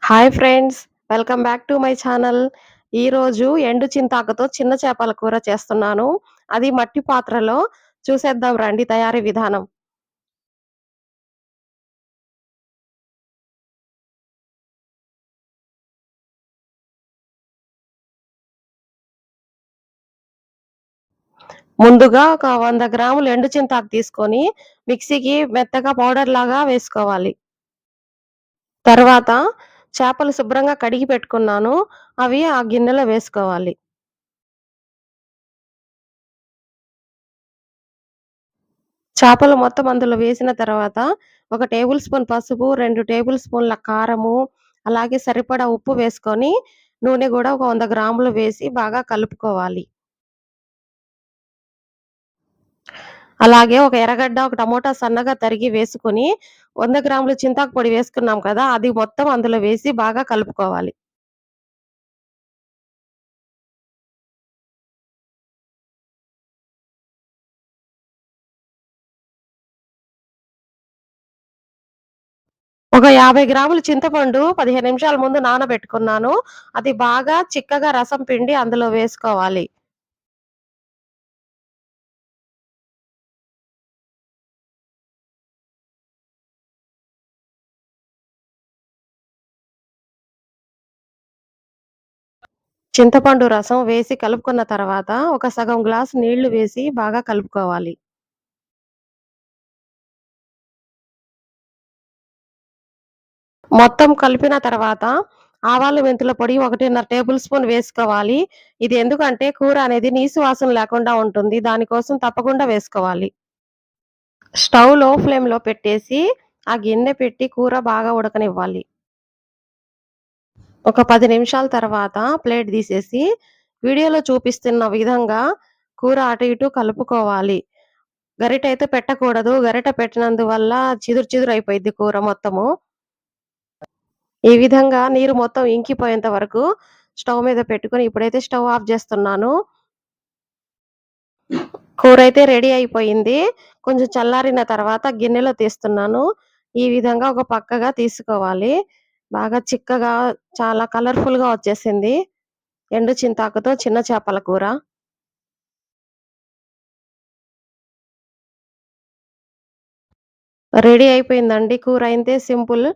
Hi friends. Welcome back to my channel. ఈరోజు ఎండు చింతాకుతో చిన్న చేపల కూర చేస్తున్నాను. అది మట్టి పాత్రలో. చూసేద్దాం రండి తయారీ విధానం. ముందుగా ఒక 100 గ్రాములు ఎండు చింతాకు తీసుకొని మిక్సీకి మెత్తగా పౌడర్ లాగా వేసుకోవాలి. తర్వాత చేపలు శుభ్రంగా కడిగి పెట్టుకున్నాను. అవి ఆ గిన్నెలో వేసుకోవాలి. చేపలు మొత్తం అందులో వేసిన తర్వాత ఒక టేబుల్ స్పూన్ పసుపు, 2 టేబుల్ స్పూన్ల కారము, అలాగే సరిపడా ఉప్పు వేసుకొని నూనె గూడా ఒక 100 గ్రాములు వేసి బాగా కలుపుకోవాలి. అలాగే ఒక ఎర్రగడ్డ, ఒక టమోటా సన్నగా తరిగి వేసుకొని 100 గ్రాములు చింతాకు పొడి వేసుకున్నాం కదా! అది మొత్తం అందులో వేసి బాగా కలుపుకోవాలి. ఒక 50 గ్రాములు చింతపండు 15 నిమిషాల ముందు నానబెట్టుకున్నాను. అది బాగా చిక్కగా రసం పిండి అందులో వేసుకోవాలి. చింతపండు రసం వేసి కలుపుకున్న తర్వాత ఒక సగం గ్లాసు నీళ్లు వేసి బాగా కలుపుకోవాలి. మొత్తం కలిపిన తర్వాత ఆవాలు, మెంతుల పొడి 1.5 టేబుల్ స్పూన్ వేసుకోవాలి. ఇది ఎందుకంటే కూర అనేది నీసు వాసన లేకుండా ఉంటుంది. దానికోసం తప్పకుండా వేసుకోవాలి. స్టవ్ లో ఫ్లేమ్‌లో పెట్టేసి ఆ గిన్నె పెట్టి కూర బాగా ఉడకనివ్వాలి. ఒక 10 నిమిషాల తర్వాత ప్లేట్ తీసేసి వీడియోలో చూపిస్తున్న విధంగా కూర అటు ఇటు కలుపుకోవాలి. గరిటైతే పెట్టకూడదు. గరిటె పెట్టినందువల్ల చిదురు చిదురు అయిపోయిద్ది కూర మొత్తము. ఈ విధంగా నీరు మొత్తం ఇంకిపోయేంత వరకు స్టవ్ మీద పెట్టుకొని ఇప్పుడైతే స్టవ్ ఆఫ్ జేస్తున్నాను. కూరైతే రెడీ అయిపోయింది. కొంచెం చల్లారిన తర్వాత గిన్నెలో తీస్తున్నాను. ఈ విధంగా ఒక పక్కగా తీసుకోవాలి. బాగా చిక్కగా చాలా కలర్‌ఫుల్‌గా వచ్చేసింది. ఎండు చింతాకుతో చిన్న చేపల కూర. రెడీ అయిపోయిందండి. కూర అయితే సింపుల్.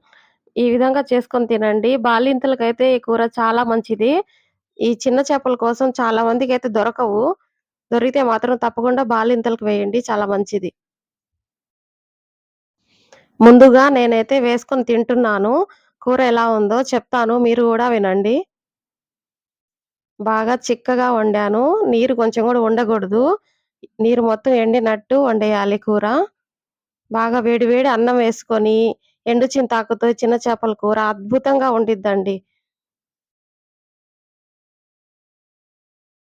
ఈ విధంగా చేసుకొని తినండి. బాలింతలకైతే ఈ కూర చాలా మంచిది. ఈ చిన్న చేపల కోసం చాలా మందికైతే దొరకవు. దొరికితే మాత్రం తప్పకుండా బాలింతలకు వేయండి. చాలా మంచిది. ముందుగా నేనైతే వేసుకొని తింటున్నాను. కూర ఎలా ఉందో చెప్తాను. మీరు గూడా వినండి. బాగా చిక్కగా వండాను. నీరు కొంచెం గూడా ఉండగూడదు. నీరు మొత్తం ఎండినట్టు వండేయాలి కూర. బాగా వేడి వేడి అన్నం వేసుకొని, ఎండు చింతాకుతో చిన్న చేపల కూర అద్భుతంగా ఉండిద్దండి.